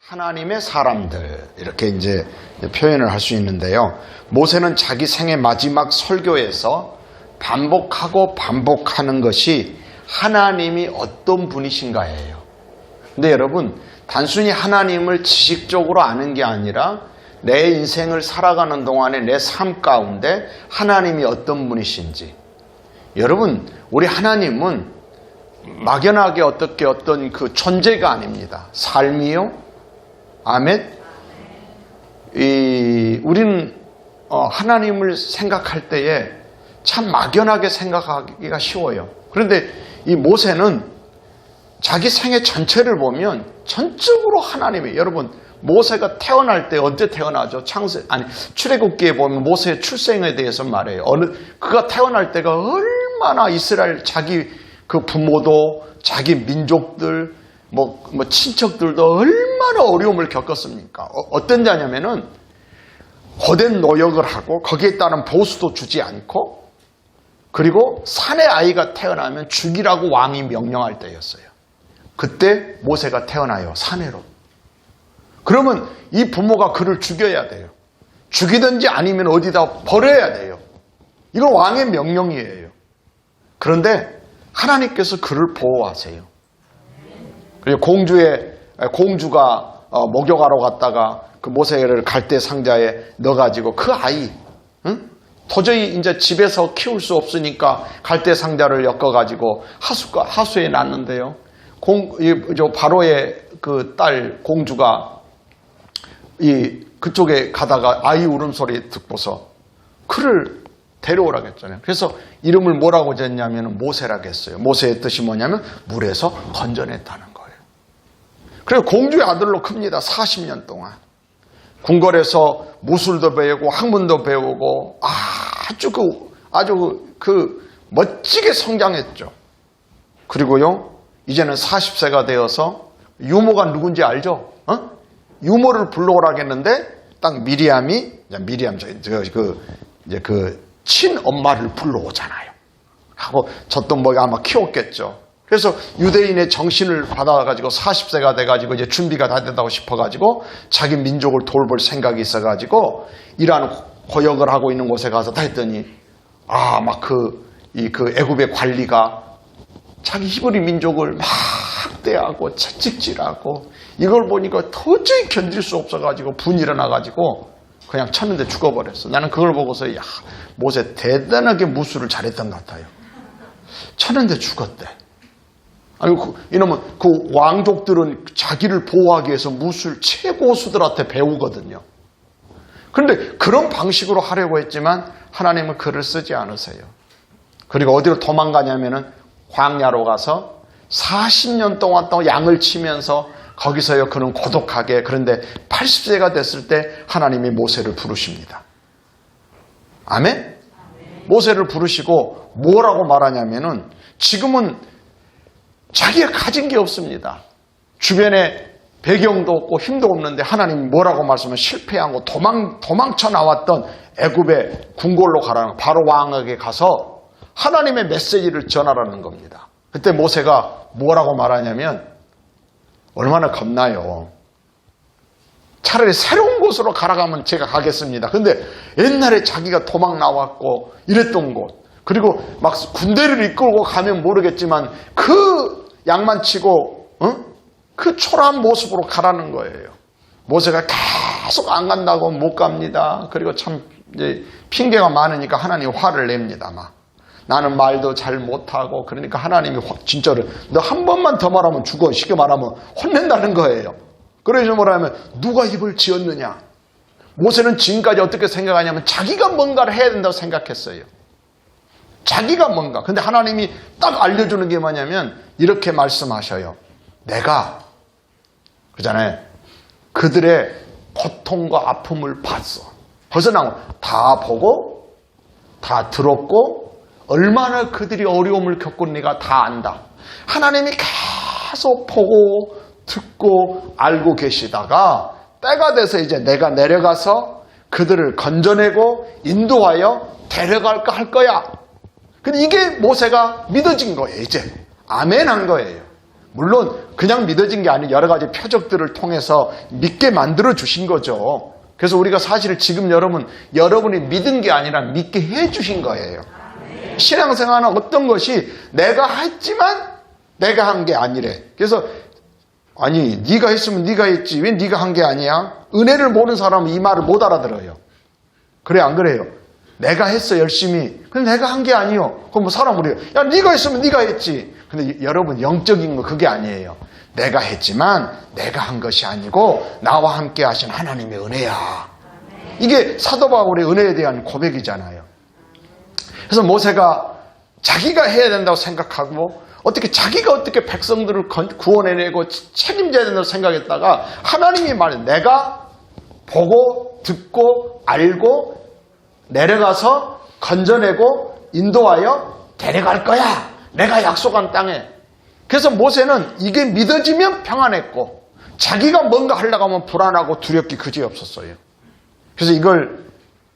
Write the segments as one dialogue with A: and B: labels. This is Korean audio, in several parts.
A: 하나님의 사람들 이렇게 이제 표현을 할 수 있는데요. 모세는 자기 생애 마지막 설교에서 반복하고 반복하는 것이 하나님이 어떤 분이신가예요. 근데 여러분, 단순히 하나님을 지식적으로 아는 게 아니라 내 인생을 살아가는 동안에 내 삶 가운데 하나님이 어떤 분이신지. 여러분, 우리 하나님은 막연하게 어떻게 어떤 그 존재가 아닙니다. 삶이요. 아멘. 우리는 하나님을 생각할 때에 참 막연하게 생각하기가 쉬워요. 그런데 이 모세는 자기 생애 전체를 보면 전적으로 하나님이, 여러분, 모세가 태어날 때 언제 태어나죠? 출애굽기에 보면 모세의 출생에 대해서 말해요. 그가 태어날 때가 얼마나 이스라엘 자기 그 부모도 자기 민족들 뭐 친척들도 얼마나 어려움을 겪었습니까? 어떤 자냐면은 고된 노역을 하고 거기에 따른 보수도 주지 않고, 그리고 산의 아이가 태어나면 죽이라고 왕이 명령할 때였어요. 그때 모세가 태어나요. 사내로. 그러면 이 부모가 그를 죽여야 돼요. 죽이든지 아니면 어디다 버려야 돼요. 이건 왕의 명령이에요. 그런데 하나님께서 그를 보호하세요. 그리고 공주가 목욕하러 갔다가 그 모세를 갈대 상자에 넣어가지고 그 아이, 도저히 이제 집에서 키울 수 없으니까 갈대 상자를 엮어가지고 하수에 놨는데요. 바로의 그 딸 공주가 그쪽에 가다가 아이 울음소리 듣고서 그를 데려오라고 했잖아요. 그래서 이름을 뭐라고 졌냐면 모세라고 했어요. 모세의 뜻이 뭐냐면 물에서 건져냈다는 거예요. 그래서 공주의 아들로 큽니다. 40년 동안. 궁궐에서 무술도 배우고 학문도 배우고 아주 멋지게 성장했죠. 그리고요, 이제는 40세가 되어서 유모가 누군지 알죠? 유모를 불러오라고 했는데 딱 미리암이 친엄마를 불러오잖아요. 하고 저또 아마 키웠겠죠. 그래서 유대인의 정신을 받아가지고 40세가 돼가지고 이제 준비가 다 된다고 싶어가지고 자기 민족을 돌볼 생각이 있어가지고 이러한 고역을 하고 있는 곳에 가서 다 했더니 애굽의 관리가 자기 히브리 민족을 막 학대하고 채찍질하고 이걸 보니까 도저히 견딜 수 없어가지고 분이 일어나가지고 그냥 쳤는데 죽어버렸어. 나는 그걸 보고서 모세 대단하게 무술을 잘했던 것 같아요. 쳤는데 죽었대. 이놈은 그 왕족들은 자기를 보호하기 위해서 무술 최고수들한테 배우거든요. 그런데 그런 방식으로 하려고 했지만 하나님은 그를 쓰지 않으세요. 그리고 어디로 도망가냐면은 광야로 가서 40년 동안 또 양을 치면서 거기서요 그는 고독하게, 그런데 80세가 됐을 때 하나님이 모세를 부르십니다. 아멘? 모세를 부르시고 뭐라고 말하냐면은 지금은 자기가 가진 게 없습니다. 주변에 배경도 없고 힘도 없는데 하나님이 뭐라고 말씀하면 실패하고 도망쳐 나왔던 애굽의 궁궐로 가라는, 바로 왕에게 가서 하나님의 메시지를 전하라는 겁니다. 그때 모세가 뭐라고 말하냐면 얼마나 겁나요. 차라리 새로운 곳으로 가라가면 제가 가겠습니다. 근데 옛날에 자기가 도망 나왔고 이랬던 곳, 그리고 막 군대를 이끌고 가면 모르겠지만 그 양만치고 그 초라한 모습으로 가라는 거예요. 모세가 계속 안 간다고 못 갑니다. 그리고 참 이제 핑계가 많으니까 하나님이 화를 냅니다. 나는 말도 잘 못하고, 그러니까 하나님이 진짜로 너 한 번만 더 말하면 죽어, 쉽게 말하면 혼낸다는 거예요. 그래서 뭐라면 누가 입을 지었느냐. 모세는 지금까지 어떻게 생각하냐면 자기가 뭔가를 해야 된다고 생각했어요. 자기가 뭔가. 근데 하나님이 딱 알려주는 게 뭐냐면 이렇게 말씀하셔요. 내가 그잖아요. 그들의 고통과 아픔을 봤어. 벌써 다 보고 다 들었고 얼마나 그들이 어려움을 겪고 네가 다 안다. 하나님이 계속 보고 듣고 알고 계시다가 때가 돼서 이제 내가 내려가서 그들을 건져내고 인도하여 데려갈까 할 거야. 근데 이게 모세가 믿어진 거예요. 이제 아멘 한 거예요. 물론 그냥 믿어진 게 아니고 여러 가지 표적들을 통해서 믿게 만들어 주신 거죠. 그래서 우리가 사실 지금 여러분이 믿은 게 아니라 믿게 해 주신 거예요. 신앙생활은 어떤 것이 내가 했지만 내가 한 게 아니래. 그래서 아니 네가 했으면 네가 했지 왜 네가 한 게 아니야? 은혜를 모르는 사람은 이 말을 못 알아들어요. 그래 안 그래요? 내가 했어 열심히. 근데 내가 한 게 아니요. 그럼 뭐 사람 우리 야 네가 했으면 네가 했지. 근데 여러분 영적인 거 그게 아니에요. 내가 했지만 내가 한 것이 아니고 나와 함께 하신 하나님의 은혜야. 이게 사도 바울의 은혜에 대한 고백이잖아요. 그래서 모세가 자기가 해야 된다고 생각하고 자기가 어떻게 백성들을 구원해내고 책임져야 된다고 생각했다가 하나님이 말해 내가 보고 듣고 알고 내려가서 건져내고 인도하여 데려갈 거야. 내가 약속한 땅에. 그래서 모세는 이게 믿어지면 평안했고 자기가 뭔가 하려고 하면 불안하고 두렵기 그지없었어요. 그래서 이걸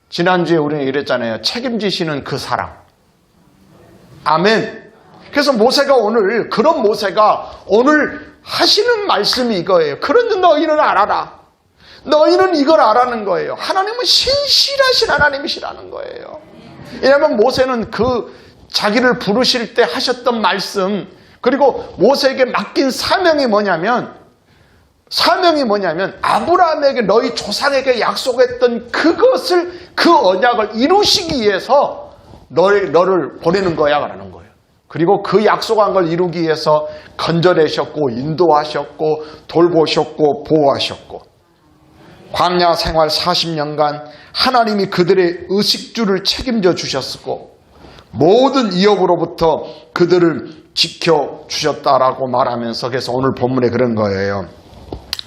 A: 지난주에 우리는 이랬잖아요. 책임지시는 그 사랑. 아멘. 그래서 그런 모세가 오늘 하시는 말씀이 이거예요. 그런데 너희는 알아라. 너희는 이걸 알아는 거예요. 하나님은 신실하신 하나님이시라는 거예요. 왜냐하면 모세는 자기를 부르실 때 하셨던 말씀, 그리고 모세에게 맡긴 사명이 뭐냐면 아브라함에게 너희 조상에게 약속했던 그 언약을 이루시기 위해서 너를 보내는 거야 라는 거예요. 그리고 그 약속한 걸 이루기 위해서 건져내셨고 인도하셨고 돌보셨고 보호하셨고 광야 생활 40년간 하나님이 그들의 의식주를 책임져 주셨고 모든 위협으로부터 그들을 지켜주셨다라고 말하면서 그래서 오늘 본문에 그런 거예요.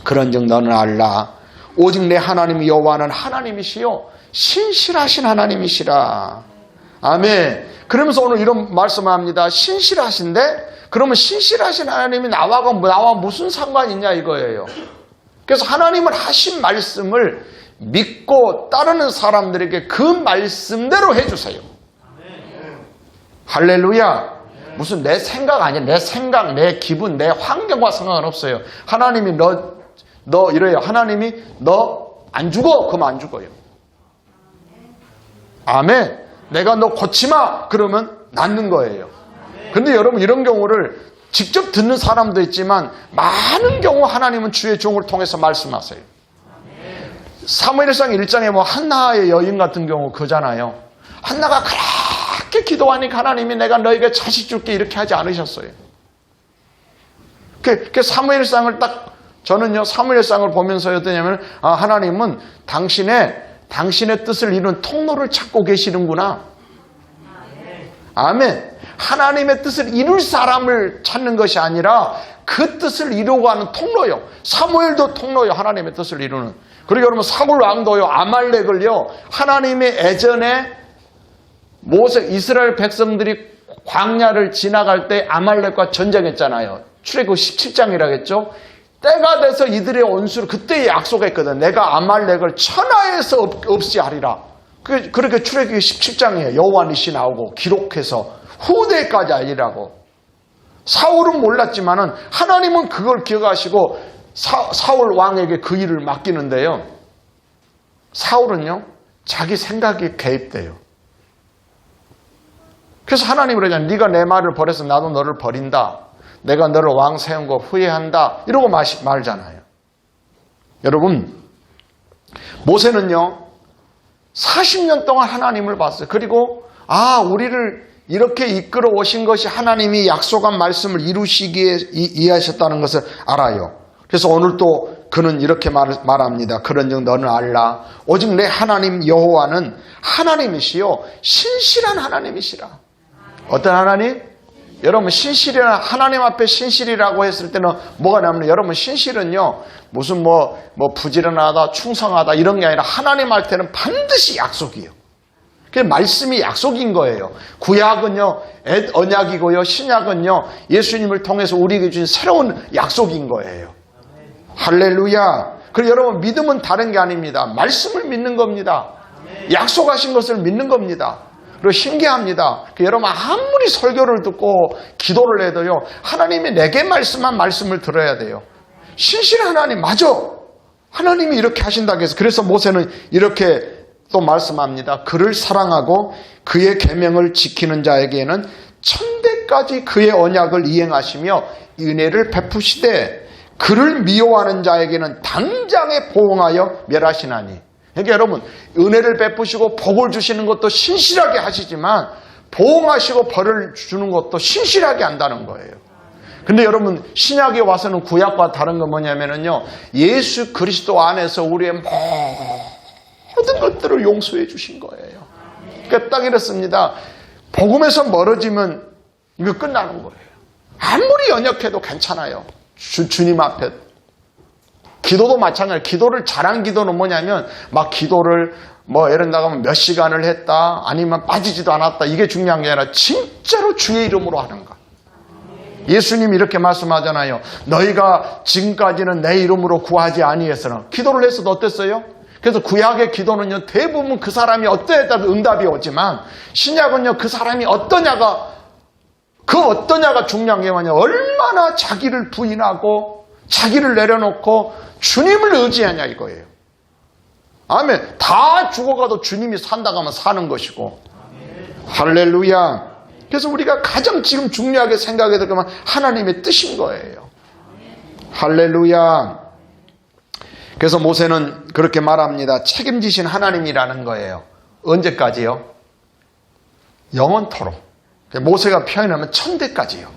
A: 그런즉 너는 알라. 오직 내 하나님 여호와는 하나님이시요 신실하신 하나님이시라. 아멘. 그러면서 오늘 이런 말씀을 합니다. 신실하신데 그러면 신실하신 하나님이 나와 무슨 상관이 있냐 이거예요. 그래서 하나님은 하신 말씀을 믿고 따르는 사람들에게 그 말씀대로 해주세요. 할렐루야. 무슨 내 생각 아니야. 내 생각, 내 기분, 내 환경과 상관은 없어요. 하나님이 너 이래요. 하나님이 너 안 죽어. 그럼 안 죽어요. 아멘. 내가 너 고치마. 그러면 낫는 거예요. 근데 여러분 이런 경우를 직접 듣는 사람도 있지만 많은 경우 하나님은 주의 종을 통해서 말씀하세요. 사무엘상 1장에 한나의 여인 같은 경우 그잖아요. 한나가 그렇게 기도하니까 하나님이 내가 너에게 자식 줄게 이렇게 하지 않으셨어요. 그 사무엘상을 저는요 사무엘상을 보면서 어떠냐면 하나님은 당신의 뜻을 이루는 통로를 찾고 계시는구나. 아멘. 하나님의 뜻을 이룰 사람을 찾는 것이 아니라 그 뜻을 이루고 하는 통로요. 사무엘도 통로요. 하나님의 뜻을 이루는. 그리고 여러분 사울 왕도요. 아말렉을요. 하나님의 예전에 이스라엘 백성들이 광야를 지나갈 때 아말렉과 전쟁했잖아요. 출애굽 17장이라겠죠. 때가 돼서 이들의 원수를 그때 약속했거든. 내가 아말렉을 천하에서 없이 하리라. 그렇게 출애굽 17장이에요. 여호와 니시 나오고 기록해서 후대까지 알리라고. 사울은 몰랐지만은 하나님은 그걸 기억하시고 사울 왕에게 그 일을 맡기는데요. 사울은요 자기 생각이 개입돼요. 그래서 하나님이 그러잖아요. 네가 내 말을 버려서 나도 너를 버린다. 내가 너를 왕 세운 거 후회한다. 이러고 말잖아요. 여러분 모세는요 40년 동안 하나님을 봤어요. 그리고 우리를 이렇게 이끌어 오신 것이 하나님이 약속한 말씀을 이루시기에 이해하셨다는 것을 알아요. 그래서 오늘 또 그는 이렇게 말합니다. 그런즉 너는 알라. 오직 내 하나님 여호와는 하나님이시요 신실한 하나님이시라. 어떤 하나님? 여러분 신실이란 하나님 앞에 신실이라고 했을 때는 뭐가 나오냐? 여러분 신실은요 무슨 부지런하다 충성하다 이런 게 아니라 하나님 할 때는 반드시 약속이에요. 그 말씀이 약속인 거예요. 구약은요 언약이고요 신약은요 예수님을 통해서 우리에게 주신 새로운 약속인 거예요. 할렐루야. 그리고 여러분 믿음은 다른 게 아닙니다. 말씀을 믿는 겁니다. 약속하신 것을 믿는 겁니다. 그리고 신기합니다. 여러분 아무리 설교를 듣고 기도를 해도요, 하나님이 내게 말씀한 말씀을 들어야 돼요. 신실한 하나님, 맞아. 하나님이 이렇게 하신다고 해서, 그래서 모세는 이렇게 또 말씀합니다. 그를 사랑하고 그의 계명을 지키는 자에게는 천대까지 그의 언약을 이행하시며 은혜를 베푸시되 그를 미워하는 자에게는 당장에 보응하여 멸하시나니. 그러니까 여러분, 은혜를 베푸시고 복을 주시는 것도 신실하게 하시지만 보응하시고 벌을 주는 것도 신실하게 한다는 거예요. 근데 여러분, 신약에 와서는 구약과 다른 건 뭐냐면요, 예수 그리스도 안에서 우리의 모든 것들을 용서해 주신 거예요. 그러니까 딱 이렇습니다. 복음에서 멀어지면 이거 끝나는 거예요. 아무리 연약해도 괜찮아요. 주님 앞에. 기도도 마찬가지예요. 기도를 잘한 기도는 뭐냐면 막 기도를 예를 나가면 몇 시간을 했다, 아니면 빠지지도 않았다, 이게 중요한 게 아니라 진짜로 주의 이름으로 하는 거. 예수님이 이렇게 말씀하잖아요. 너희가 지금까지는 내 이름으로 구하지 아니했으나. 기도를 했어도 어땠어요? 그래서 구약의 기도는요, 대부분 그 사람이 어떠했다면 응답이 오지만, 신약은요, 그 사람이 어떠냐가 중요한 게 뭐냐, 얼마나 자기를 부인하고 자기를 내려놓고 주님을 의지하냐 이거예요. 아멘. 다 죽어가도 주님이 산다고 하면 사는 것이고. 할렐루야. 그래서 우리가 가장 지금 중요하게 생각해야 될 것은 하나님의 뜻인 거예요. 할렐루야. 그래서 모세는 그렇게 말합니다. 책임지신 하나님이라는 거예요. 언제까지요? 영원토록. 모세가 표현하면 천대까지요.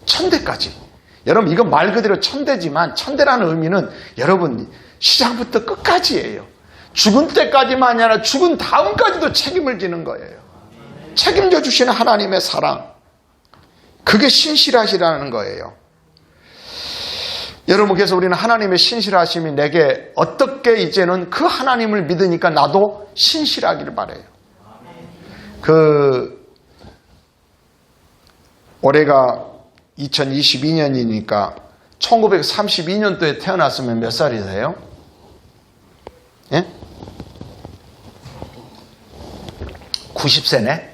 A: 천대까지. 여러분, 이건 말 그대로 천대지만, 천대라는 의미는 여러분 시작부터 끝까지예요. 죽은 때까지만이 아니라 죽은 다음까지도 책임을 지는 거예요. 책임져 주시는 하나님의 사랑, 그게 신실하시라는 거예요. 여러분, 그래서 우리는 하나님의 신실하심이 내게 어떻게 이제는 그 하나님을 믿으니까 나도 신실하기를 바라요. 올해가 2022년이니까 1932년도에 태어났으면 몇 살이세요? 예? 90세네?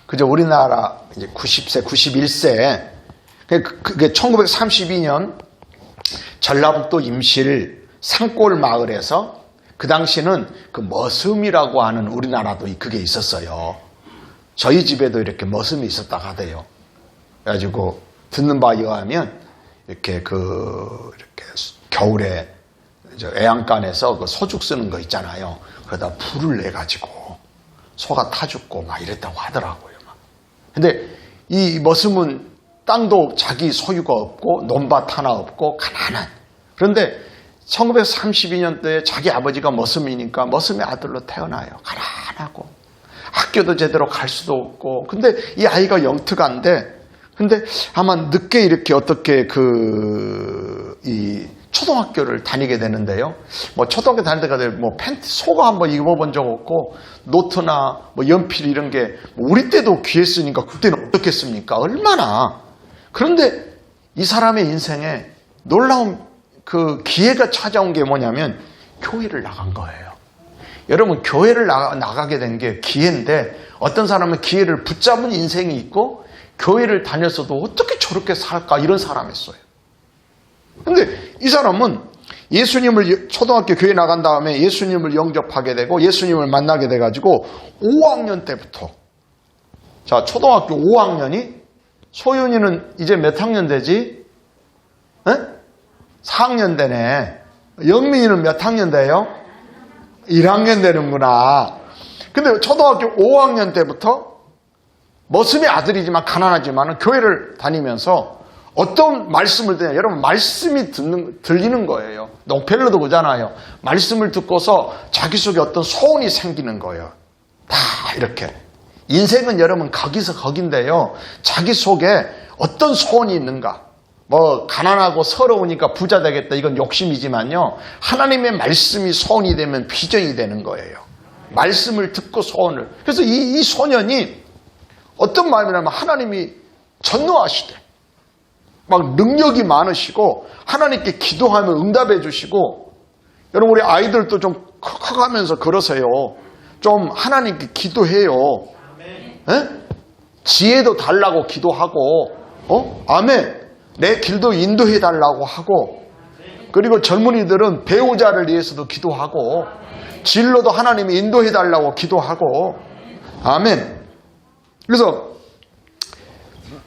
A: 그죠? 우리나라 이제 90세, 91세. 그게 1932년 전라북도 임실 산골 마을에서, 그 당시는 그 머슴이라고 하는 우리나라도 그게 있었어요. 저희 집에도 이렇게 머슴이 있었다고 하대요. 그래가지고 듣는 바에 의하면 이렇게 겨울에 애양간에서 그 소죽 쓰는 거 있잖아요. 그러다 불을 내가지고 소가 타 죽고 막 이랬다고 하더라고요. 근데 이 머슴은 땅도 자기 소유가 없고 논밭 하나 없고 가난한. 그런데 1932년도에 자기 아버지가 머슴이니까 머슴의 아들로 태어나요. 가난하고 학교도 제대로 갈 수도 없고. 근데 이 아이가 영특한데, 근데 아마 늦게 이렇게 어떻게 이 초등학교를 다니게 되는데요. 초등학교 다닐 때가 팬티, 속어 한번 입어본 적 없고, 노트나 연필 이런 게 우리 때도 귀했으니까 그때는 어떻겠습니까? 얼마나. 그런데 이 사람의 인생에 놀라운 그 기회가 찾아온 게 뭐냐면 교회를 나간 거예요. 여러분, 교회를 나가게 된 게 기회인데, 어떤 사람은 기회를 붙잡은 인생이 있고, 교회를 다녔어도 어떻게 저렇게 살까, 이런 사람이었어요. 근데 이 사람은 예수님을, 초등학교 교회 나간 다음에 예수님을 영접하게 되고 예수님을 만나게 돼가지고 5학년 때부터, 자, 초등학교 5학년이, 소윤이는 이제 몇 학년 되지? 4학년 되네. 영민이는 몇 학년 돼요? 1학년 되는구나. 근데 초등학교 5학년 때부터 머슴의 아들이지만 가난하지만 교회를 다니면서 어떤 말씀을 듣냐. 여러분, 말씀이 들리는 거예요. 롱펠러도 그러잖아요. 말씀을 듣고서 자기 속에 어떤 소원이 생기는 거예요. 다 이렇게. 인생은 여러분 거기서 거긴데요. 자기 속에 어떤 소원이 있는가. 가난하고 서러우니까 부자 되겠다. 이건 욕심이지만요. 하나님의 말씀이 소원이 되면 비전이 되는 거예요. 말씀을 듣고 소원을. 그래서 이 소년이 어떤 마음이냐면 하나님이 전노하시대. 막 능력이 많으시고 하나님께 기도하면 응답해 주시고. 여러분, 우리 아이들도 좀 커가면서 그러세요. 좀 하나님께 기도해요. 에? 지혜도 달라고 기도하고, 아멘. 내 길도 인도해 달라고 하고, 그리고 젊은이들은 배우자를 위해서도 기도하고, 진로도 하나님이 인도해 달라고 기도하고, 아멘. 그래서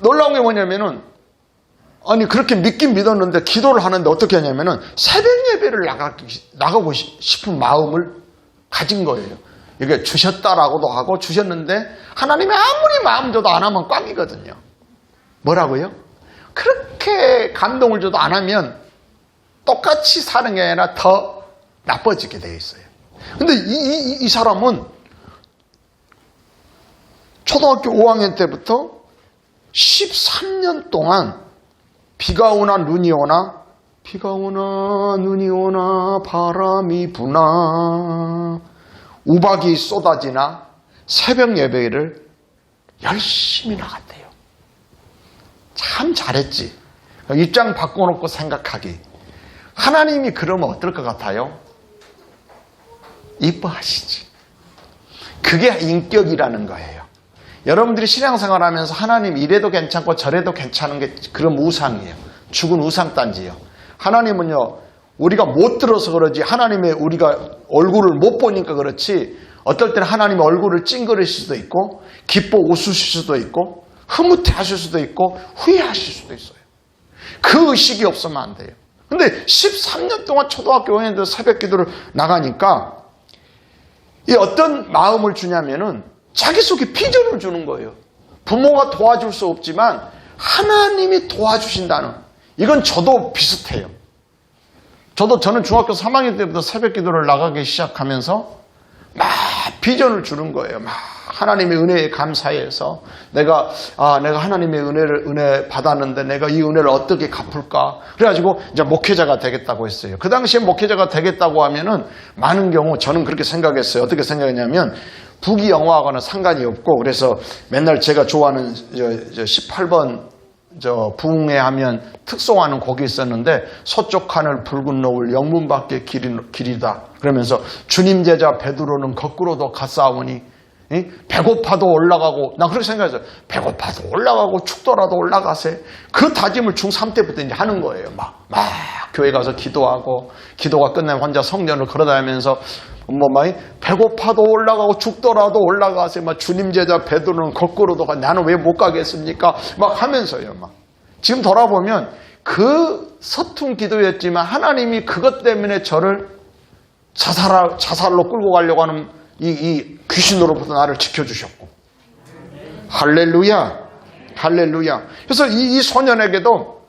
A: 놀라운 게 뭐냐면은, 아니 그렇게 믿긴 믿었는데 기도를 하는데 어떻게 하냐면은 새벽 예배를 나가고 싶은 마음을 가진 거예요. 이게 주셨다라고도 하고 주셨는데 하나님이 아무리 마음 줘도 안 하면 꽝이거든요. 뭐라고요? 그렇게 감동을 줘도 안 하면 똑같이 사는 게 아니라 더 나빠지게 돼 있어요. 근데 이 사람은 초등학교 5학년 때부터 13년 동안 비가 오나 눈이 오나, 비가 오나 눈이 오나 바람이 부나 우박이 쏟아지나 새벽 예배를 열심히 나갔대요. 참 잘했지. 입장 바꿔놓고 생각하기. 하나님이 그러면 어떨 것 같아요? 이뻐하시지. 그게 인격이라는 거예요. 여러분들이 신앙생활 하면서 하나님 이래도 괜찮고 저래도 괜찮은 게 그런 우상이에요. 죽은 우상단지예요. 하나님은요, 우리가 못 들어서 그러지 하나님의 우리가 얼굴을 못 보니까 그렇지 어떨 때는 하나님의 얼굴을 찡그리실 수도 있고 기뻐 웃으실 수도 있고 흐뭇해 하실 수도 있고 후회하실 수도 있어요. 그 의식이 없으면 안 돼요. 근데 13년 동안 초등학교 5학년 때 새벽 기도를 나가니까 이 어떤 마음을 주냐면은 자기 속에 비전을 주는 거예요. 부모가 도와줄 수 없지만 하나님이 도와주신다는, 이건 저도 비슷해요. 저는 중학교 3학년 때부터 새벽 기도를 나가기 시작하면서 막 비전을 주는 거예요. 막 하나님의 은혜에 감사해서 내가 하나님의 은혜 받았는데 내가 이 은혜를 어떻게 갚을까? 그래가지고 이제 목회자가 되겠다고 했어요. 그 당시에 목회자가 되겠다고 하면은 많은 경우 저는 그렇게 생각했어요. 어떻게 생각했냐면 부귀영화하고는 상관이 없고, 그래서 맨날 제가 좋아하는 18번 부흥회 하면 특송하는 곡이 있었는데 서쪽 하늘 붉은 노을 영문 밖에 길이다 그러면서 주님 제자 베드로는 거꾸로도 갔사오니 배고파도 올라가고, 난 그렇게 생각했어요. 배고파도 올라가고 춥더라도 올라가세. 그 다짐을 중3 때부터 이제 하는 거예요. 막 교회 가서 기도하고, 기도가 끝나면 혼자 성전을 걸어다니면서 배고파도 올라가고 죽더라도 올라가세. 막 주님 제자 베드로는 거꾸로도 가. 나는 왜 못 가겠습니까? 막 하면서요. 지금 돌아보면 그 서툰 기도였지만 하나님이 그것 때문에 저를 자살로 끌고 가려고 하는 이 귀신으로부터 나를 지켜주셨고. 할렐루야. 할렐루야. 그래서 이 소년에게도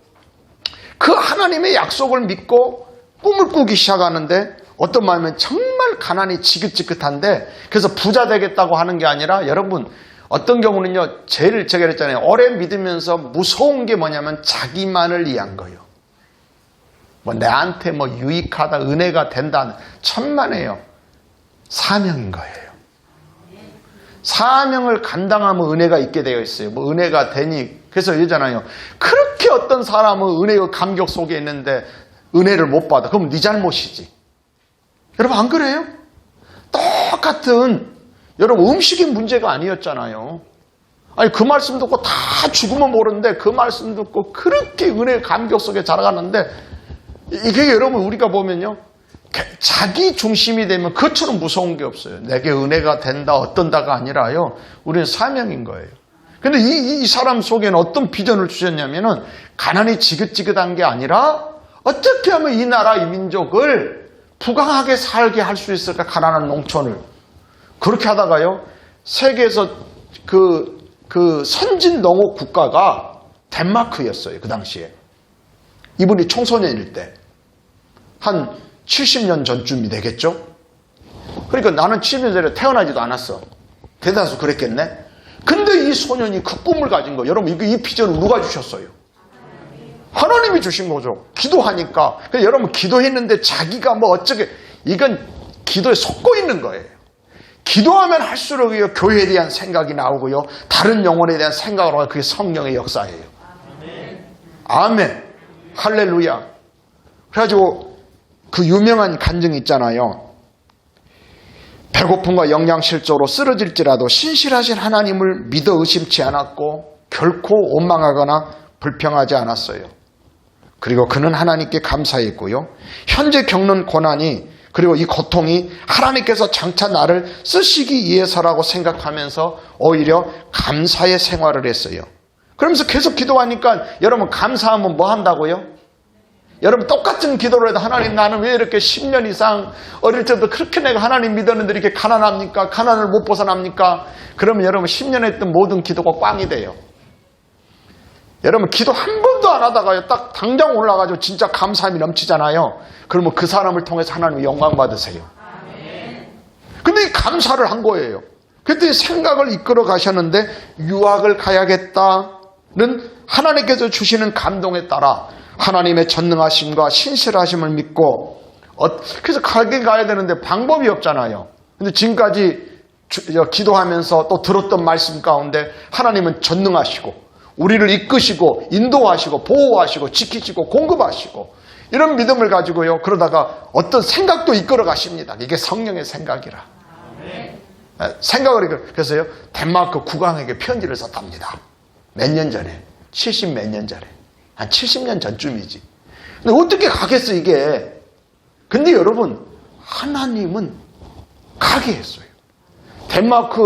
A: 그 하나님의 약속을 믿고 꿈을 꾸기 시작하는데 어떤 마음은 정말 가난이 지긋지긋한데, 그래서 부자 되겠다고 하는 게 아니라, 여러분 어떤 경우는요, 제일 제가 그랬잖아요. 오래 믿으면서 무서운 게 뭐냐면 자기만을 위한 거예요. 내한테 유익하다, 은혜가 된다, 천만에요. 사명인 거예요. 사명을 감당하면 은혜가 있게 되어 있어요. 은혜가 되니. 그래서 이러잖아요. 그렇게 어떤 사람은 은혜의 감격 속에 있는데 은혜를 못 받아. 그럼 네 잘못이지. 여러분 안 그래요? 똑같은, 여러분 음식이 문제가 아니었잖아요. 아니 그 말씀 듣고 다 죽으면 모르는데 그 말씀 듣고 그렇게 은혜의 감격 속에 자라가는데, 이게 여러분 우리가 보면요, 자기 중심이 되면 그것처럼 무서운 게 없어요. 내게 은혜가 된다 어떤다가 아니라요, 우리는 사명인 거예요. 근데 이 사람 속에는 어떤 비전을 주셨냐면은 가난이 지긋지긋한 게 아니라 어떻게 하면 이 나라 이 민족을 부강하게 살게 할 수 있을까. 가난한 농촌을 그렇게 하다가요, 세계에서 그 선진 농업 국가가 덴마크였어요. 그 당시에 이분이 청소년일 때 한 70년 전쯤이 되겠죠. 그러니까 나는 70년 전에 태어나지도 않았어. 대다수 그랬겠네. 근데 이 소년이 그 꿈을 가진 거예요. 여러분 이 비전을 누가 주셨어요? 하나님이 주신 거죠. 기도하니까. 여러분 기도했는데 자기가 어쩌게, 이건 기도에 속고 있는 거예요. 기도하면 할수록요, 교회에 대한 생각이 나오고요, 다른 영혼에 대한 생각을 하고, 그게 성령의 역사예요. 아멘. 할렐루야. 그래가지고 그 유명한 간증이 있잖아요. 배고픔과 영양실조로 쓰러질지라도 신실하신 하나님을 믿어 의심치 않았고 결코 원망하거나 불평하지 않았어요. 그리고 그는 하나님께 감사했고요. 현재 겪는 고난이 그리고 이 고통이 하나님께서 장차 나를 쓰시기 위해서라고 생각하면서 오히려 감사의 생활을 했어요. 그러면서 계속 기도하니까 여러분 감사하면 뭐 한다고요? 여러분 똑같은 기도를 해도 하나님 나는 왜 이렇게 10년 이상 어릴 때도 그렇게 내가 하나님 믿었는데 이렇게 가난합니까? 가난을 못 벗어납니까? 그러면 여러분 10년 했던 모든 기도가 꽝이 돼요. 여러분 기도 한 번도 안 하다가요 딱 당장 올라가지고 진짜 감사함이 넘치잖아요. 그러면 그 사람을 통해서 하나님 영광 받으세요. 근데 이 감사를 한 거예요. 그때 생각을 이끌어 가셨는데 유학을 가야겠다는 하나님께서 주시는 감동에 따라 하나님의 전능하심과 신실하심을 믿고 그래서 가야 되는데 방법이 없잖아요. 근데 지금까지 기도하면서 또 들었던 말씀 가운데 하나님은 전능하시고 우리를 이끄시고 인도하시고 보호하시고 지키시고 공급하시고 이런 믿음을 가지고요. 그러다가 어떤 생각도 이끌어 가십니다. 이게 성령의 생각이라. 생각을 그래서요. 덴마크 국왕에게 편지를 썼답니다. 몇 년 전에 70 몇 년 전에 한 70년 전쯤이지. 근데 어떻게 가겠어 이게. 근데 여러분 하나님은 가게 했어요. 덴마크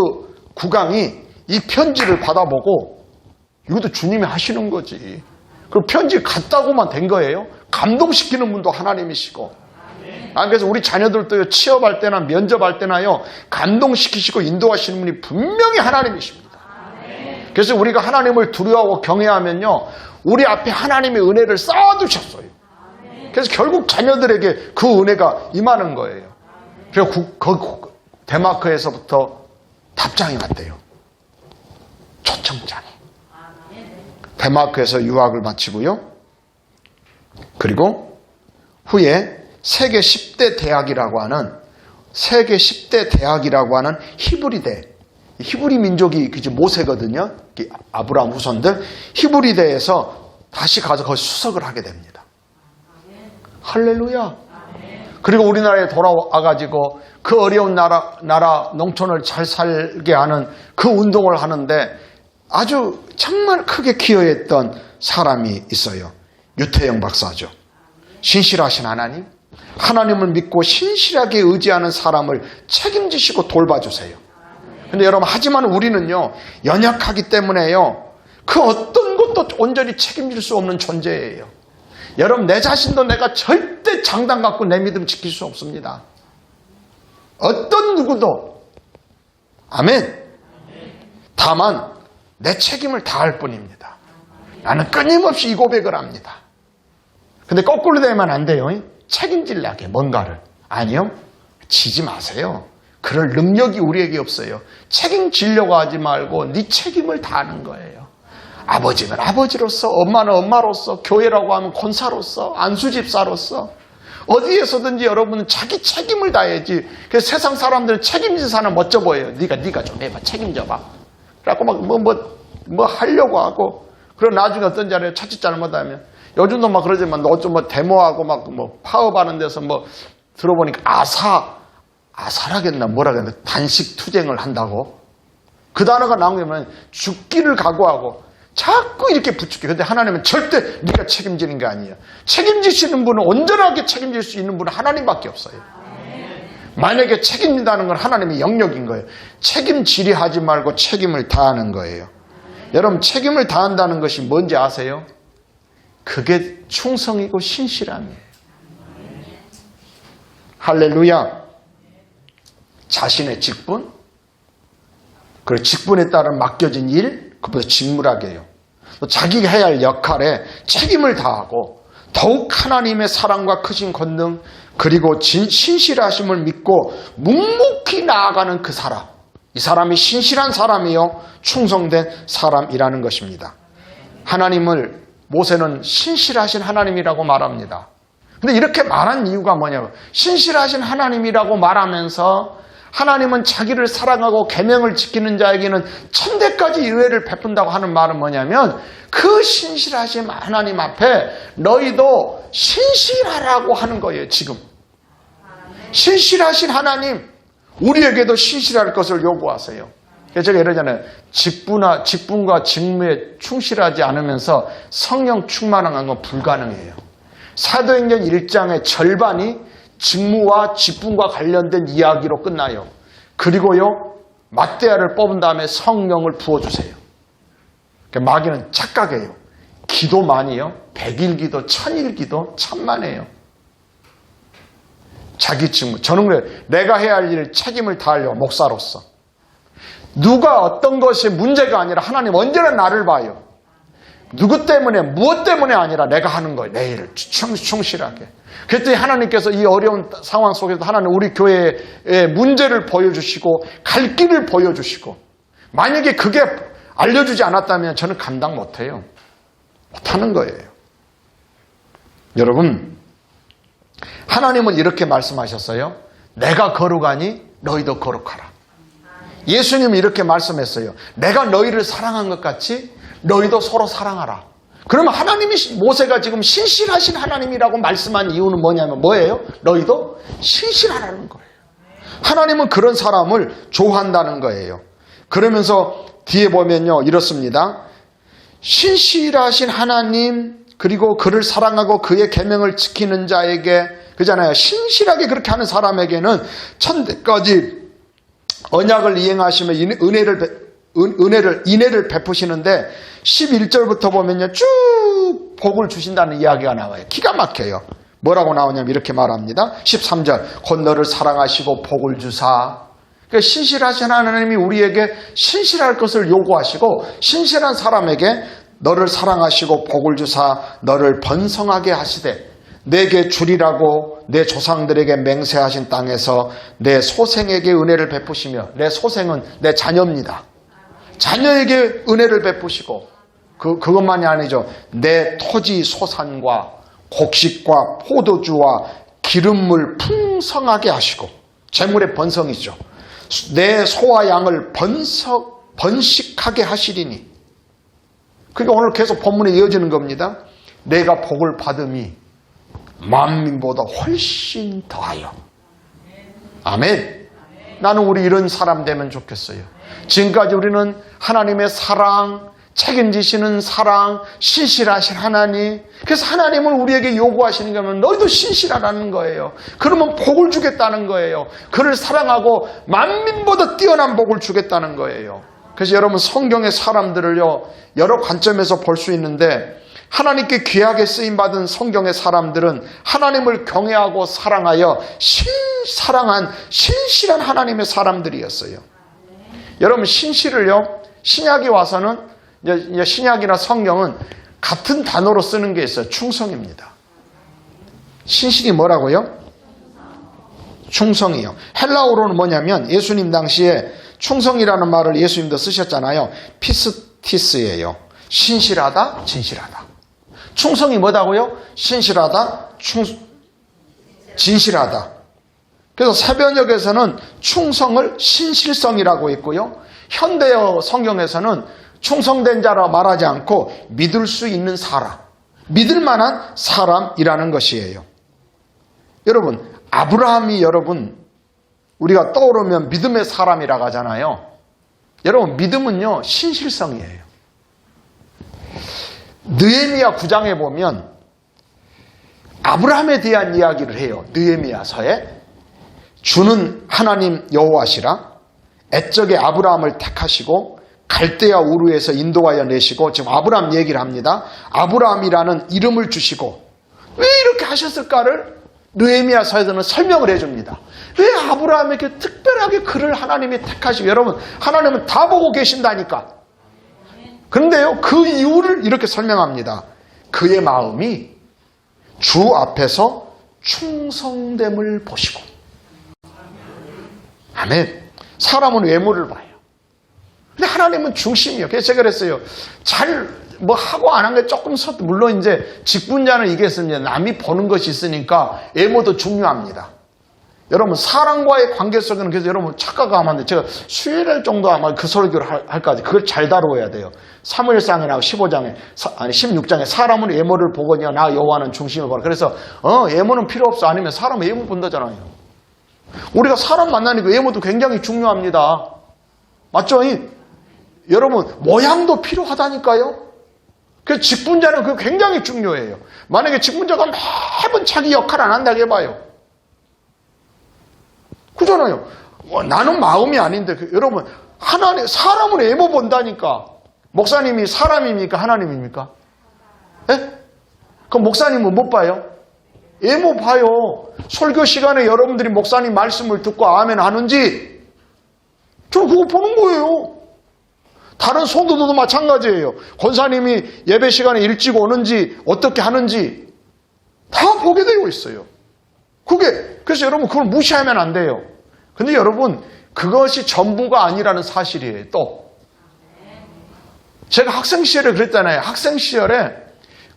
A: 국왕이 이 편지를 받아보고 이것도 주님이 하시는 거지. 그 편지 갔다고만 된 거예요. 감동시키는 분도 하나님이시고. 그래서 우리 자녀들도 취업할 때나 면접할 때나요. 감동시키시고 인도하시는 분이 분명히 하나님이십니다. 그래서 우리가 하나님을 두려워하고 경외하면요. 우리 앞에 하나님의 은혜를 쌓아두셨어요. 그래서 결국 자녀들에게 그 은혜가 임하는 거예요. 그래서 덴마크에서부터 답장이 왔대요. 초청장이. 덴마크에서 유학을 마치고요. 그리고 후에 세계 10대 대학이라고 하는 히브리대, 히브리 민족이 모세거든요. 아브라함 후손들 히브리대에서 다시 가서 거기 수석을 하게 됩니다. 할렐루야. 그리고 우리나라에 돌아와가지고 그 어려운 나라 농촌을 잘 살게 하는 그 운동을 하는데 아주 정말 크게 기여했던 사람이 있어요. 유태영 박사죠. 신실하신 하나님, 하나님을 믿고 신실하게 의지하는 사람을 책임지시고 돌봐주세요. 근데 여러분 하지만 우리는요 연약하기 때문에요 그 어떤 것도 온전히 책임질 수 없는 존재예요. 여러분 내 자신도 내가 절대 장단 갖고 내 믿음 지킬 수 없습니다. 어떤 누구도. 아멘. 다만 내 책임을 다할 뿐입니다. 나는 끊임없이 이 고백을 합니다. 근데 거꾸로 되면 안 돼요. 책임질라게 뭔가를. 아니요. 지지 마세요. 그럴 능력이 우리에게 없어요. 책임지려고 하지 말고 네 책임을 다하는 거예요. 아버지는 아버지로서, 엄마는 엄마로서, 교회라고 하면 권사로서, 안수집사로서 어디에서든지 여러분은 자기 책임을 다해야지. 그래서 세상 사람들은 책임진 사람 멋져 보여요. 네가 좀 해봐. 책임져봐. 그래갖고 뭐 하려고 하고. 그리고 나중에 어떤 자리에 자칫 잘못하면 요즘도 막 그러지만 너 좀 데모하고 파업하는 데서 들어보니까 아사라겠나 뭐라겠나 단식 투쟁을 한다고. 그 단어가 나오면 죽기를 각오하고 자꾸 이렇게 부추겨. 근데 하나님은 절대 네가 책임지는 게 아니에요. 책임지시는 분은 온전하게 책임질 수 있는 분은 하나님밖에 없어요. 만약에 책임진다는 건 하나님의 영역인 거예요. 책임지려 하지 말고 책임을 다하는 거예요. 여러분 책임을 다한다는 것이 뭔지 아세요? 그게 충성이고 신실함이에요. 할렐루야. 자신의 직분, 그리고 직분에 따른 맡겨진 일, 그보다 직무라게 해요. 또 자기가 해야 할 역할에 책임을 다하고 더욱 하나님의 사랑과 크신 권능 그리고 신실하심을 믿고 묵묵히 나아가는 그 사람. 이 사람이 신실한 사람이요 충성된 사람이라는 것입니다. 하나님을 모세는 신실하신 하나님이라고 말합니다. 근데 이렇게 말한 이유가 뭐냐면 신실하신 하나님이라고 말하면서 하나님은 자기를 사랑하고 계명을 지키는 자에게는 천대까지 은혜를 베푼다고 하는 말은 뭐냐면 그 신실하신 하나님 앞에 너희도 신실하라고 하는 거예요. 지금 신실하신 하나님, 우리에게도 신실할 것을 요구하세요. 그래서 제가 이러잖아요. 직분과 직무에 충실하지 않으면서 성령 충만한 건 불가능해요. 사도행전 1장의 절반이 직무와 직분과 관련된 이야기로 끝나요. 그리고요, 맏대야를 뽑은 다음에 성령을 부어주세요. 그러니까 마귀는 착각해요. 기도만이요. 100일 기도, 1000일 기도 천만에요. 자기 직무. 저는 그래요. 내가 해야 할 일 책임을 다하려고 목사로서. 누가 어떤 것이 문제가 아니라 하나님 언제나 나를 봐요. 누구 때문에 무엇 때문에 아니라 내가 하는 거예요. 내 일을 충실하게. 그랬더니 하나님께서 이 어려운 상황 속에서 하나님 우리 교회의 문제를 보여주시고 갈 길을 보여주시고 만약에 그게 알려주지 않았다면 저는 감당 못해요. 못하는 거예요. 여러분, 하나님은 이렇게 말씀하셨어요. 내가 거룩하니 너희도 거룩하라. 예수님은 이렇게 말씀했어요. 내가 너희를 사랑한 것 같이 너희도 서로 사랑하라. 그러면 하나님이, 모세가 지금 신실하신 하나님이라고 말씀한 이유는 뭐예요? 너희도 신실하라는 거예요. 하나님은 그런 사람을 좋아한다는 거예요. 그러면서 뒤에 보면요, 이렇습니다. 신실하신 하나님, 그리고 그를 사랑하고 그의 계명을 지키는 자에게, 그잖아요. 신실하게 그렇게 하는 사람에게는 천대까지 언약을 이행하시며 인애를 베푸시는데 11절부터 보면요, 쭉 복을 주신다는 이야기가 나와요. 기가 막혀요. 뭐라고 나오냐면 이렇게 말합니다. 13절, 곧 너를 사랑하시고 복을 주사. 그러니까 신실하신 하나님이 우리에게 신실할 것을 요구하시고 신실한 사람에게 너를 사랑하시고 복을 주사 너를 번성하게 하시되 내게 주리라고 내 조상들에게 맹세하신 땅에서 내 소생에게 은혜를 베푸시며, 내 소생은 내 자녀입니다. 자녀에게 은혜를 베푸시고 그것만이 아니죠. 내 토지 소산과 곡식과 포도주와 기름물 풍성하게 하시고, 재물의 번성이죠. 내 소와 양을 번식하게 하시리니. 그러니까 오늘 계속 본문에 이어지는 겁니다. 내가 복을 받음이 만민보다 훨씬 더하여. 아멘. 나는 우리 이런 사람 되면 좋겠어요. 지금까지 우리는 하나님의 사랑, 책임지시는 사랑, 신실하신 하나님. 그래서 하나님은 우리에게 요구하시는 게 뭐냐면 너희도 신실하라는 거예요. 그러면 복을 주겠다는 거예요. 그를 사랑하고 만민보다 뛰어난 복을 주겠다는 거예요. 그래서 여러분, 성경의 사람들을요, 여러 관점에서 볼 수 있는데 하나님께 귀하게 쓰임받은 성경의 사람들은 하나님을 경외하고 사랑하여 사랑한 신실한 하나님의 사람들이었어요. 여러분, 신실을요, 신약이 와서는, 신약이나 성경은 같은 단어로 쓰는 게 있어요. 충성입니다. 신실이 뭐라고요? 충성이요. 헬라어로는 뭐냐면 예수님 당시에 충성이라는 말을 예수님도 쓰셨잖아요. 피스티스예요. 신실하다, 진실하다. 충성이 뭐다고요? 신실하다, 진실하다. 그래서 새번역에서는 충성을 신실성이라고 했고요. 현대어 성경에서는 충성된 자라 말하지 않고 믿을 수 있는 사람, 믿을 만한 사람이라는 것이에요. 여러분, 아브라함이 우리가 떠오르면 믿음의 사람이라고 하잖아요. 여러분, 믿음은요, 신실성이에요. 느헤미야 9장에 보면 아브라함에 대한 이야기를 해요. 느헤미야서에 주는 하나님 여호와시라 애적에 아브라함을 택하시고 갈대아 우르에서 인도하여 내시고, 지금 아브라함 얘기를 합니다. 아브라함이라는 이름을 주시고 왜 이렇게 하셨을까를 느헤미야서에서는 설명을 해줍니다. 왜 아브라함에게 특별하게 그를 하나님이 택하시고, 여러분, 하나님은 다 보고 계신다니까. 그런데요, 그 이유를 이렇게 설명합니다. 그의 마음이 주 앞에서 충성됨을 보시고. 아멘. 사람은 외모를 봐요. 근데 하나님은 중심이에요. 그래서 제가 그랬어요. 하고 안 한 게 조금 물론 이제 직분자는 이게 있습니다. 남이 보는 것이 있으니까 외모도 중요합니다. 여러분, 사람과의 관계 속에는, 그래서 여러분 착각하면 안 돼요. 제가 수요일 정도 아마 그 설교를 할까지 그걸 잘 다루어야 돼요. 사무엘상이나 16장에 사람은 외모를 보거니와 나 여호와는 중심을 보라. 그래서 외모는 필요 없어. 아니면 사람은 외모 본다잖아요. 우리가 사람 만나니까 외모도 굉장히 중요합니다. 맞죠? 여러분, 모양도 필요하다니까요? 그 직분자는 그거 굉장히 중요해요. 만약에 직분자가 매번 자기 역할 안 한다고 해봐요. 그잖아요. 나는 마음이 아닌데, 여러분, 하나님, 사람은 외모 본다니까. 목사님이 사람입니까? 하나님입니까? 예? 그럼 목사님은 못 봐요? 외모 봐요. 설교 시간에 여러분들이 목사님 말씀을 듣고 아멘 하는지, 저는 그거 보는 거예요. 다른 성도들도 마찬가지예요. 권사님이 예배 시간에 일찍 오는지, 어떻게 하는지, 다 보게 되어 있어요. 그래서 여러분 그걸 무시하면 안 돼요. 근데 여러분, 그것이 전부가 아니라는 사실이에요, 또. 제가 학생 시절에 그랬잖아요. 학생 시절에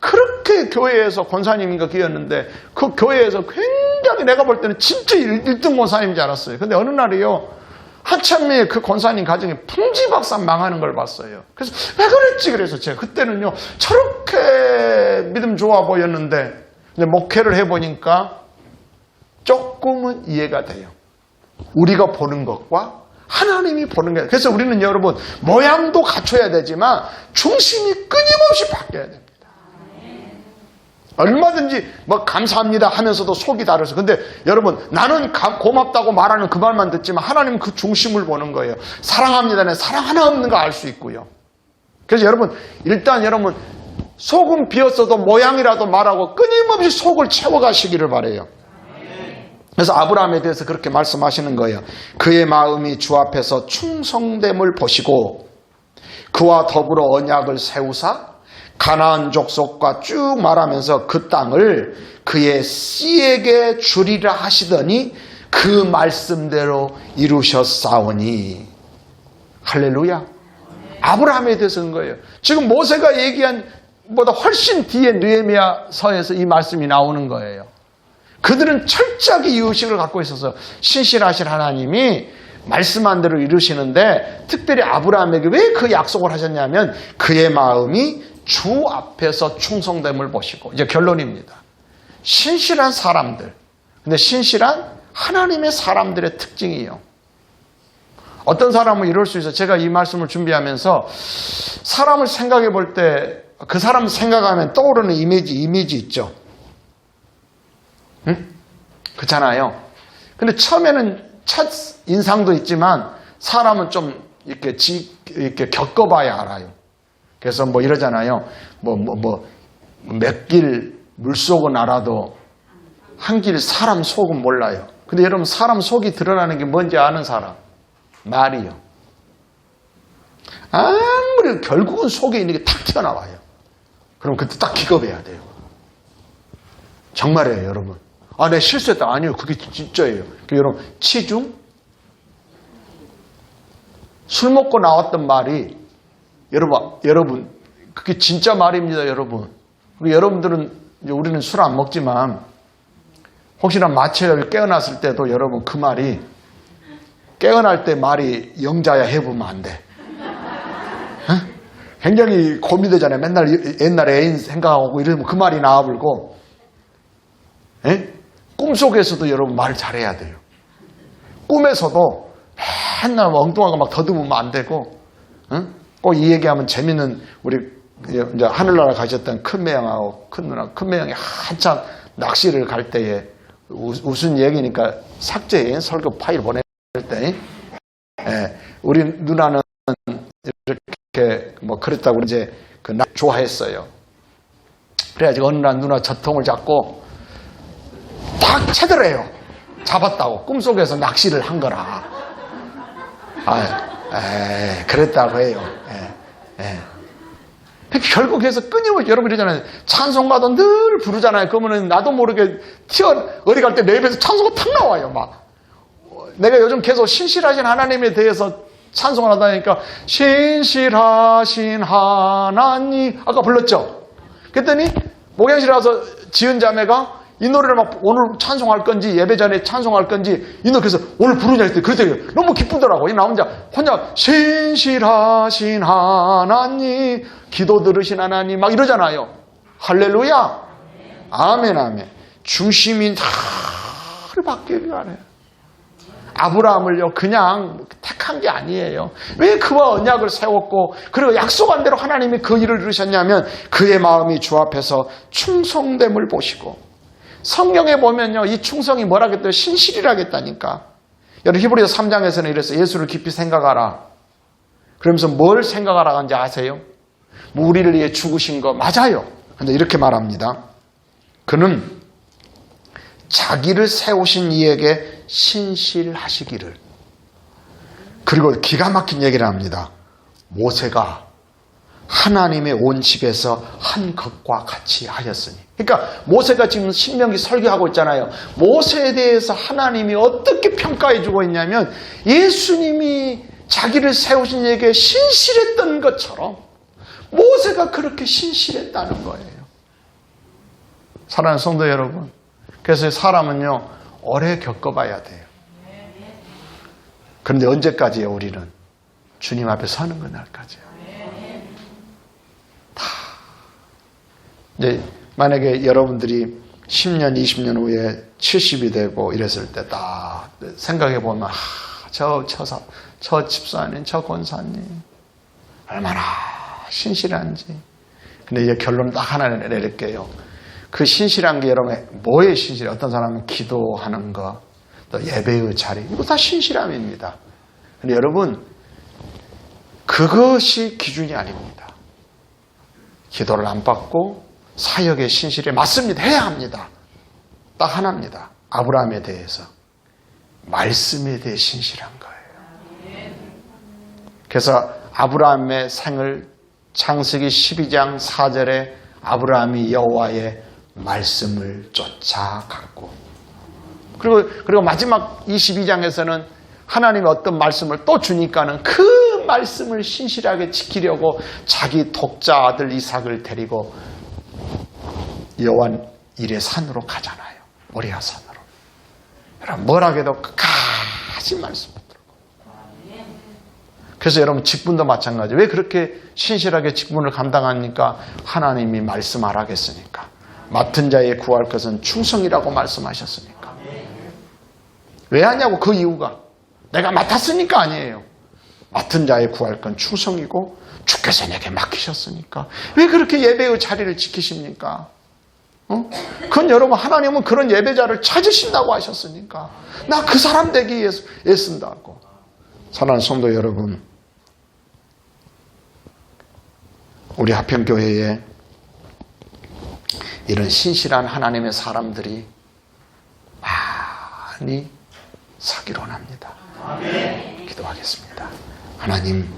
A: 그렇게 교회에서 권사님인가 그였는데 그 교회에서 굉장히 내가 볼 때는 진짜 1등 권사님인 줄 알았어요. 근데 어느 날이요. 한참에 그 권사님 가정에 풍지박산 망하는 걸 봤어요. 그래서 왜 그랬지? 그래서 제가 그때는요. 저렇게 믿음 좋아 보였는데 근데 목회를 해보니까 조금은 이해가 돼요. 우리가 보는 것과 하나님이 보는 게. 그래서 우리는 여러분 모양도 갖춰야 되지만 중심이 끊임없이 바뀌어야 됩니다. 얼마든지 뭐 감사합니다 하면서도 속이 다르서. 근데 여러분 나는 고맙다고 말하는 그 말만 듣지만 하나님은 그 중심을 보는 거예요. 사랑합니다는 사랑 하나 없는 거 알 수 있고요. 그래서 여러분 일단 여러분 속은 비었어도 모양이라도 말하고 끊임없이 속을 채워가시기를 바라요. 그래서 아브라함에 대해서 그렇게 말씀하시는 거예요. 그의 마음이 주 앞에서 충성됨을 보시고 그와 더불어 언약을 세우사 가나안 족속과 쭉 말하면서 그 땅을 그의 씨에게 주리라 하시더니 그 말씀대로 이루셨사오니. 할렐루야. 아브라함에 대해서 그런 거예요. 지금 모세가 얘기한 보다 훨씬 뒤에 느헤미야서에서 이 말씀이 나오는 거예요. 그들은 철저하게 이 의식을 갖고 있어서 신실하신 하나님이 말씀한 대로 이루시는데 특별히 아브라함에게 왜 그 약속을 하셨냐면 그의 마음이 주 앞에서 충성됨을 보시고. 이제 결론입니다. 신실한 사람들. 근데 신실한 하나님의 사람들의 특징이에요. 어떤 사람은 이럴 수 있어요. 제가 이 말씀을 준비하면서 사람을 생각해 볼 때 그 사람 생각하면 떠오르는 이미지 있죠. 응? 그렇잖아요. 근데 처음에는 첫 인상도 있지만 사람은 좀 이렇게 겪어봐야 알아요. 그래서 뭐 이러잖아요. 몇 길 물속은 알아도 한 길 사람 속은 몰라요. 근데 여러분 사람 속이 드러나는 게 뭔지 아는 사람? 말이요. 아무리 결국은 속에 있는 게 탁 튀어나와요. 그럼 그때 딱 기겁해야 돼요. 정말이에요, 여러분. 아, 내가 실수했다. 아니요, 그게 진짜예요. 여러분, 치중? 술 먹고 나왔던 말이, 여러분, 그게 진짜 말입니다, 여러분. 여러분들은, 우리는 술 안 먹지만, 혹시나 마취에 깨어났을 때도 여러분 그 말이, 깨어날 때 말이 영자야 해보면 안 돼. 어? 굉장히 고민되잖아요. 맨날 옛날 애인 생각하고 이러면 그 말이 나와버리고, 꿈속에서도 여러분 말 잘해야 돼요. 꿈에서도 맨날 엉뚱한 거 막 더듬으면 안 되고, 꼭 이 얘기하면 재밌는 우리 이제 하늘나라 가셨던 큰매형하고 큰누나, 큰매형이 한참 낚시를 갈 때에 웃은 얘기니까 삭제해 설교 파일 보낼 때, 우리 누나는 이렇게 뭐 그랬다고 이제 그 좋아했어요. 그래가지고 어느 날 누나 젖통을 잡고 딱 채더래요. 잡았다고. 꿈속에서 낚시를 한 거라. 그랬다고 해요. 결국에서 끊임없이 여러분 이러잖아요. 찬송가도 늘 부르잖아요. 그러면은 나도 모르게 어디 갈 때 내 입에서 찬송가 탁 나와요. 막. 내가 요즘 계속 신실하신 하나님에 대해서 찬송을 하다 보니까 신실하신 하나님 아까 불렀죠. 그랬더니 목양실에 와서 지은 자매가 이 노래를 막 오늘 찬송할 건지 예배 전에 찬송할 건지 이 노래 그래서 오늘 부르냐 했더니 그랬더니 너무 기쁘더라고. 나 혼자 신실하신 하나님 기도 들으신 하나님 막 이러잖아요. 할렐루야. 아멘 아멘. 중심이 다 바뀌기를 바래요. 아브라함을요 그냥 택한 게 아니에요. 왜 그와 언약을 세웠고 그리고 약속한 대로 하나님이 그 일을 이루셨냐면 그의 마음이 주 앞에서 충성됨을 보시고, 성경에 보면요 이 충성이 뭐라겠어요? 신실이라겠다니까. 여러분 히브리서 3장에서는 이래서 예수를 깊이 생각하라. 그러면서 뭘 생각하라 하는지 아세요? 뭐 우리를 위해 죽으신 거 맞아요. 근데 이렇게 말합니다. 그는 자기를 세우신 이에게 신실하시기를. 그리고 기가 막힌 얘기를 합니다. 모세가 하나님의 온 집에서 한 것과 같이 하였으니. 그러니까 모세가 지금 신명기 설교하고 있잖아요. 모세에 대해서 하나님이 어떻게 평가해 주고 있냐면 예수님이 자기를 세우신 이에게 신실했던 것처럼 모세가 그렇게 신실했다는 거예요. 사랑하는 성도 여러분, 그래서 사람은요 오래 겪어봐야 돼요. 그런데 언제까지요? 우리는 주님 앞에 서는 그날까지요. 다 이제 만약에 여러분들이 10년, 20년 후에 70이 되고 이랬을 때 딱 생각해 보면 저 집사님, 저 권사님 얼마나 신실한지. 근데 이제 결론 딱 하나 내릴게요. 그 신실한 게 여러분 뭐에 신실해? 어떤 사람은 기도하는 거, 또 예배의 자리, 이거 다 신실함입니다. 근데 여러분 그것이 기준이 아닙니다. 기도를 안 받고 사역의 신실에 맞습니다. 해야 합니다. 딱 하나입니다. 아브라함에 대해서 말씀에 대해 신실한 거예요. 그래서 아브라함의 생을 창세기 12장 4절에 아브라함이 여호와의 말씀을 쫓아갔고, 그리고 마지막 22장에서는 하나님이 어떤 말씀을 또 주니까는 그 말씀을 신실하게 지키려고 자기 독자 아들 이삭을 데리고 여호와 일의 산으로 가잖아요. 모리아 산으로. 여러분 뭐라 해도 끝까지 말씀을 들고. 그래서 여러분 직분도 마찬가지예요. 왜 그렇게 신실하게 직분을 감당하니까? 하나님이 말씀하라겠으니까. 맡은 자에 구할 것은 충성이라고 말씀하셨으니까. 왜 하냐고, 그 이유가 내가 맡았으니까 아니에요. 맡은 자에 구할 건 충성이고 주께서 내게 맡기셨으니까. 왜 그렇게 예배의 자리를 지키십니까? 그건 여러분 하나님은 그런 예배자를 찾으신다고 하셨으니까 나 그 사람 되기 위해서 애쓴다고. 사랑하는 성도 여러분, 우리 하평교회에 이런 신실한 하나님의 사람들이 많이 서기로 합니다. 기도하겠습니다. 하나님,